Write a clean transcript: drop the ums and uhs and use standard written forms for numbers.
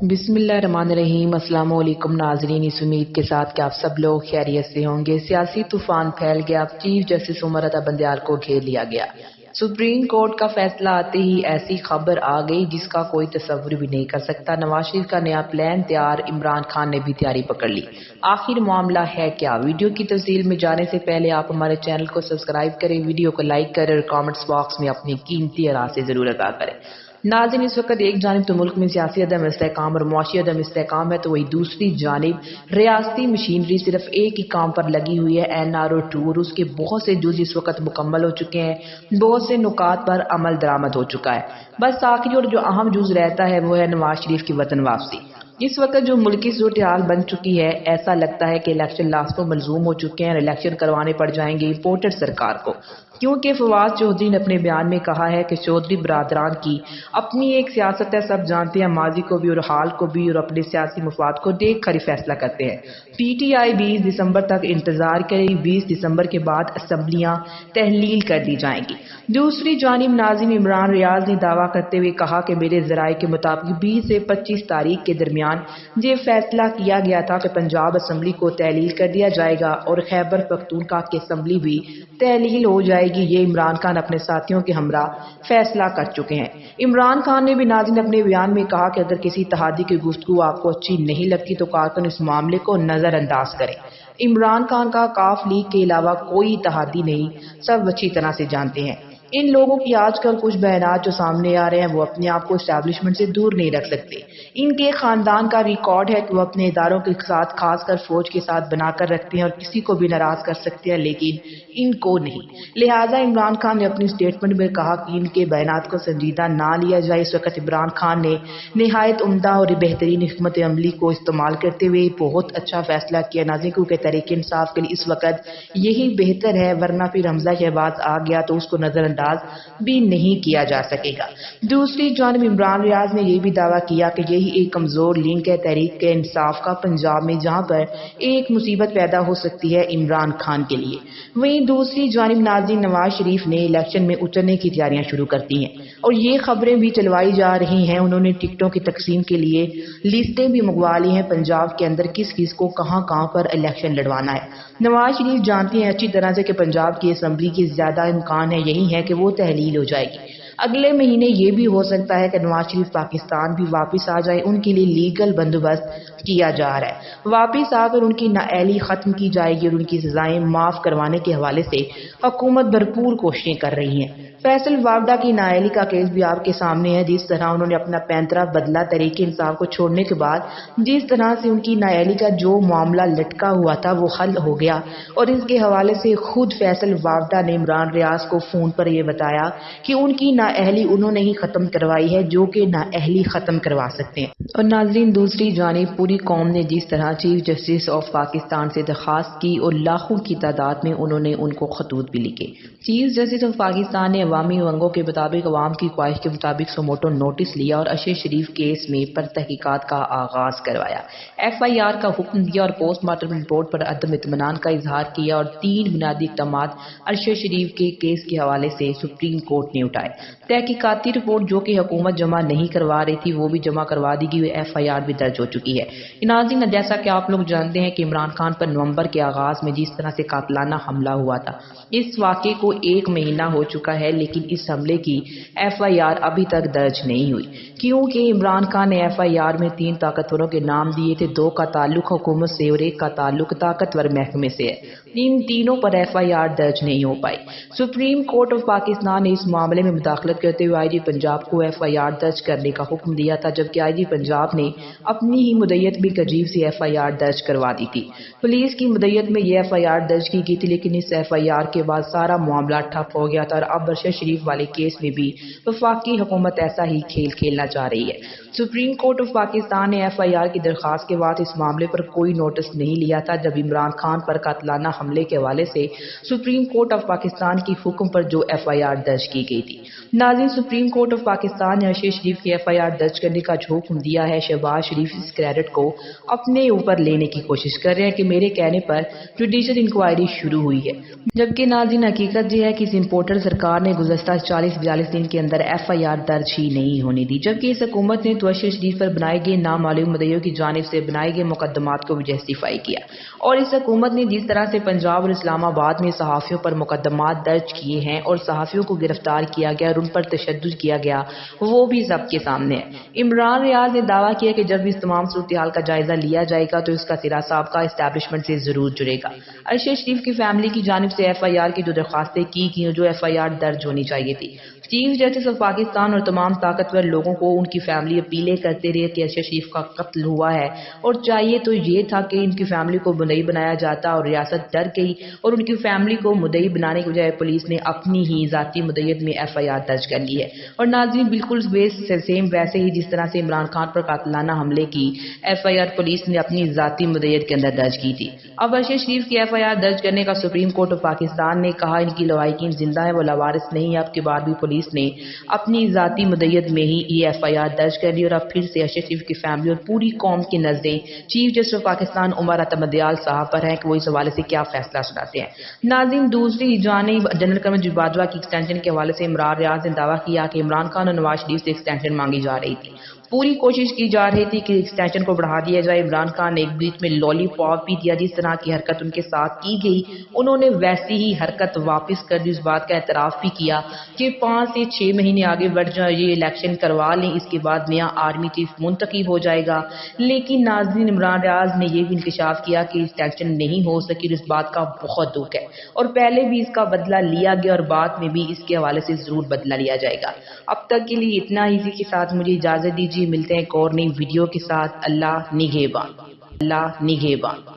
بسم اللہ الرحمن الرحیم۔ السلام علیکم ناظرین، اس امید کے ساتھ کہ آپ سب لوگ خیریت سے ہوں گے۔ سیاسی طوفان پھیل گیا، چیف جسٹس عمر عطا بندیال کو گھیر لیا گیا۔ سپریم کورٹ کا فیصلہ آتے ہی ایسی خبر آ گئی جس کا کوئی تصور بھی نہیں کر سکتا۔ نواز شریف کا نیا پلان تیار، عمران خان نے بھی تیاری پکڑ لی۔ آخر معاملہ ہے کیا؟ ویڈیو کی تفصیل میں جانے سے پہلے آپ ہمارے چینل کو سبسکرائب کریں، ویڈیو کو لائک کریں اور کامنٹس باکس میں اپنی قیمتی آراء سے ضرور آگاہ کریں۔ ناظرین، اس وقت ایک جانب تو ملک میں سیاسی عدم استحکام اور معاشی عدم استحکام ہے، تو وہی دوسری جانب ریاستی مشینری صرف ایک ہی کام پر لگی ہوئی ہے، NRO2، اور اس کے بہت سے جز اس وقت مکمل ہو چکے ہیں، بہت سے نکات پر عمل درآمد ہو چکا ہے۔ بس آخری اور جو اہم جز رہتا ہے وہ ہے نواز شریف کی وطن واپسی۔ اس وقت جو ملکی صورتحال بن چکی ہے، ایسا لگتا ہے کہ الیکشن لاسٹ پر ملزوم ہو چکے ہیں اور الیکشن کروانے پڑ جائیں گے امپورٹڈ سرکار کو، کیونکہ فواز چودھری نے اپنے بیان میں کہا ہے کہ چودھری برادران کی اپنی ایک سیاست ہے، سب جانتے ہیں، ماضی کو بھی اور حال کو بھی، اور اپنے سیاسی مفاد کو دیکھ کر ہی فیصلہ کرتے ہیں۔ PTI 20 دسمبر تک انتظار کرے گی، 20 دسمبر کے بعد اسمبلیاں تحلیل کر دی جائیں گی۔ دوسری جانب ناظم عمران ریاض نے دعویٰ کرتے ہوئے کہا کہ میرے ذرائع کے مطابق 20 سے 25 تاریخ کے درمیان یہ فیصلہ کیا گیا تھا کہ پنجاب اسمبلی کو تحلیل کر دیا جائے گا اور خیبر پختونخوا کی اسمبلی بھی تحلیل ہو جائے گی۔ یہ عمران خان اپنے ساتھیوں کے ہمراہ فیصلہ کر چکے ہیں۔ عمران خان نے بھی ناظرین اپنے بیان میں کہا کہ اگر کسی اتحادی کی گفتگو آپ کو اچھی نہیں لگتی تو کارکن اس معاملے کو نظر انداز کریں۔ عمران خان کا کاف لیگ کے علاوہ کوئی اتحادی نہیں، سب اچھی طرح سے جانتے ہیں۔ ان لوگوں کی آج کل کچھ بیانات جو سامنے آ رہے ہیں وہ اپنے آپ کو اسٹیبلشمنٹ سے دور نہیں رکھ سکتے۔ ان کے خاندان کا ریکارڈ ہے کہ وہ اپنے اداروں کے ساتھ، خاص کر فوج کے ساتھ بنا کر رکھتے ہیں اور کسی کو بھی ناراض کر سکتے ہیں، لیکن ان کو نہیں۔ لہٰذا عمران خان نے اپنی اسٹیٹمنٹ میں کہا کہ ان کے بیانات کو سنجیدہ نہ لیا جائے۔ اس وقت عمران خان نے نہایت عمدہ اور بہترین حکمت عملی کو استعمال کرتے ہوئے بہت اچھا فیصلہ کیا ناظرین، کیونکہ تحریک انصاف کے لیے اس وقت یہی بہتر ہے، ورنہ پھر حمزہ شہباز آ گیا تو اس کو نظر انداز بھی نہیں کیا جا سکے گا۔ دوسری جانب عمران ریاض نے یہ بھی دعویٰ کیا کہ یہی ایک کمزور لنک ہے تحریک انصاف کا پنجاب میں، جہاں پر ایک مصیبت پیدا ہو سکتی ہے عمران خان کے لیے۔ وہیں دوسری جانب ناظرین نواز شریف نے الیکشن میں اترنے کی تیاریاں شروع کر دی ہیں اور یہ خبریں بھی چلوائی جا رہی ہیں، انہوں نے ٹکٹوں کی تقسیم کے لیے لسٹیں بھی منگوا لی ہیں، پنجاب کے اندر کس کس کو کہاں کہاں پر الیکشن لڑوانا ہے۔ نواز شریف جانتے ہیں اچھی طرح سے کہ پنجاب کی اسمبلی کی زیادہ امکان ہے یہی ہے کہ وہ تحلیل ہو جائے گی۔ اگلے مہینے یہ بھی ہو سکتا ہے کہ نواز شریف پاکستان بھی واپس آ جائے، ان کے لیے لیگل بندوبست کیا جا رہا ہے۔ واپس آ کر ان کی نااہلی ختم کی جائے گی اور ان کی سزائیں معاف کروانے کے حوالے سے حکومت بھرپور کوششیں کر رہی ہے۔ فیصل واوڈا کی نااہلی کا کیس بھی آپ کے سامنے ہے، جس طرح انہوں نے اپنا پینترا بدلا تحریک انصاف کو چھوڑنے کے بعد، جس طرح سے ان کی نااہلی کا جو معاملہ لٹکا ہوا تھا وہ حل ہو گیا، اور اس کے حوالے سے خود فیصل واوڈا نے عمران ریاض کو فون پر یہ بتایا کہ ان کی نااہلی انہوں نے ہی ختم کروائی ہے جو کہ نااہلی ختم کروا سکتے ہیں۔ اور ناظرین دوسری جانب پوری قوم نے جس طرح چیف جسٹس آف پاکستان سے درخواست کی اور لاکھوں کی تعداد میں انہوں نے ان کو خطوط بھی لکھے۔ چیف جسٹس آف پاکستان نے عوامی امنگوں کے مطابق عوام کی خواہش کے مطابق سموٹو نوٹس لیا اور ارشد شریف کیس میں پر تحقیقات کا آغاز کروایا، FIR کا حکم دیا اور پوسٹ مارٹم رپورٹ پر عدم اطمینان کا اظہار کیا، اور 3 بنیادی اقدامات ارشد شریف کے کیس کے حوالے سے سپریم کورٹ نے اٹھائے۔ تحقیقاتی رپورٹ جو کہ حکومت جمع نہیں کروا رہی تھی وہ بھی جمع کروا دی گئی، FIR بھی درج ہو چکی ہے۔ ناظرین جیسا کہ آپ لوگ جانتے ہیں کہ عمران خان پر نومبر کے آغاز میں جس طرح سے قاتلانہ حملہ ہوا تھا، اس واقعے کو 1 مہینہ ہو چکا ہے، لیکن اس حملے کی FIR ابھی تک درج نہیں ہوئی، کیونکہ عمران خان نے FIR میں 3 طاقتوروں کے نام دیے تھے، 2 کا تعلق حکومت سے اور 1 کا تعلق طاقتور محکمے سے ہے۔ ان تینوں پر FIR درج نہیں ہو پائی۔ سپریم کورٹ آف پاکستان نے اس معاملے میں مداخلت کرتے ہوئے IG پنجاب کو FIR درج کرنے کا حکم دیا تھا، جبکہ IG پنجاب نے اپنی ہی مدعیت میں عجیب سی FIR درج کروا دی تھی۔ پولیس کی مدعیت میں یہ FIR درج کی گئی تھی، لیکن اس FIR کے بعد سارا معاملہ ٹھپ ہو گیا تھا، اور اب ارشد شریف والے کیس میں بھی وفاقی حکومت ایسا ہی کھیل کھیلنا چاہ رہی ہے۔ سپریم کورٹ آف پاکستان نے FIR کی درخواست کے بعد اس معاملے پر کوئی نوٹس نہیں لیا تھا، جب عمران خان پر قاتلانہ حملے کے حوالے سے سپریم کورٹ آف پاکستان کی حکم پر جو ایف آئی آر درج کی گئی تھی۔ ناظرین، سپریم کورٹ آف پاکستان نے ارشد شریف کی ایف آئی آر درج کرنے کا جو حکم دیا ہے، شہباز شریف اس کریڈٹ کو اپنے اوپر لینے کی کوشش کر رہے ہیں کہ میرے کہنے پر جوڈیشل انکوائری شروع ہوئی ہے، جبکہ ناظرین حقیقت یہ ہے کہ اس امپورٹر سرکار نے گزشتہ 40-42 دن کے اندر ایف آئی آر درج ہی نہیں ہونے دی، جبکہ اس حکومت نے تو ارشد شریف پر بنائے گئے نامعلوم مدعیوں کی جانب سے بنائے گئے مقدمات کو بھی جسٹیفائی کیا، اور اس حکومت نے جس طرح سے پنجاب اور اسلام آباد میں صحافیوں پر مقدمات درج کیے ہیں اور صحافیوں کو گرفتار کیا گیا اور ان پر تشدد کیا گیا، وہ بھی سب کے سامنے ہے۔ عمران ریاض نے دعویٰ کیا کہ جب اس تمام صورتحال کا جائزہ لیا جائے گا تو اس کا سرا سابقہ اسٹیبلشمنٹ سے ضرور جڑے گا۔ ارشد شریف کی فیملی کی جانب سے ایف آئی آر کی جو درخواستیں کی گئی جو ایف آئی آر درج ہونی چاہیے تھی، چیف جسٹس آف پاکستان اور تمام طاقتور لوگوں کو ان کی فیملی اپیلیں کرتے رہے کہ ارشد شریف کا قتل ہوا ہے اور چاہیے تو یہ تھا کہ ان کی فیملی کو مدعی بنایا جاتا، اور ریاست ڈر گئی اور ان کی فیملی کو مدعی بنانے کے بجائے پولیس نے اپنی ہی ذاتی مدعیت میں ایف آئی آر درج کر لی ہے۔ اور ناظرین بالکل سیم ویسے ہی جس طرح سے عمران خان پر قاتلانہ حملے کی ایف آئی آر پولیس نے اپنی ذاتی مدعیت کے اندر درج کی تھی، اب ارشد شریف کی ایف آئی آر درج کرنے کا سپریم کورٹ آف پاکستان نے کہا ان کی لواحقین زندہ ہیں، وہ لاوارث نہیں ہے۔ اب کے بعد بھی پولیس نے اپنی ذاتی مدعیت میں ہی یہ ایف آئی آر درج کر لی اور اب پھر سے ارشد شریف کی فیملی اور پوری قوم کی نظریں chief justice of Pakistan Umar Ata Bandial صاحب پر ہیں کہ وہ اس حوالے سے کیا فیصلہ سناتے ہیں۔ ناظرین دوسری جانب جنرل قمر باجوہ کی ایکسٹینشن کے حوالے سے عمران ریاض نے دعویٰ کیا کہ عمران خان اور نواز شریف سے ایکسٹینشن مانگی جا رہی تھی، پوری کوشش کی جا رہی تھی کہ ایکسٹینشن کو بڑھا دیا جائے۔ عمران خان نے ایک بیچ میں لالی پاپ بھی دیا، جس طرح کی حرکت ان کے ساتھ کی گئی انہوں نے ویسی ہی حرکت واپس کر دی، اس بات کا اعتراف بھی کیا کہ 5 سے 6 مہینے آگے بڑھ جائے، یہ الیکشن کروا لیں، اس کے بعد نیا آرمی چیف منتخب ہو جائے گا۔ لیکن ناظرین عمران ریاض نے یہ بھی انکشاف کیا کہ ایکسٹینشن نہیں ہو سکی اور اس بات کا بہت دکھ ہے، اور پہلے بھی اس کا بدلہ لیا گیا اور بعد میں بھی اس کے حوالے سے ضرور بدلہ لیا جائے گا۔ اب تک کے لیے اتنا ہی، اسی کے ساتھ مجھے اجازت دیجیے، ملتے ہیں ایک اور نئی ویڈیو کے ساتھ۔ اللہ نگہبان۔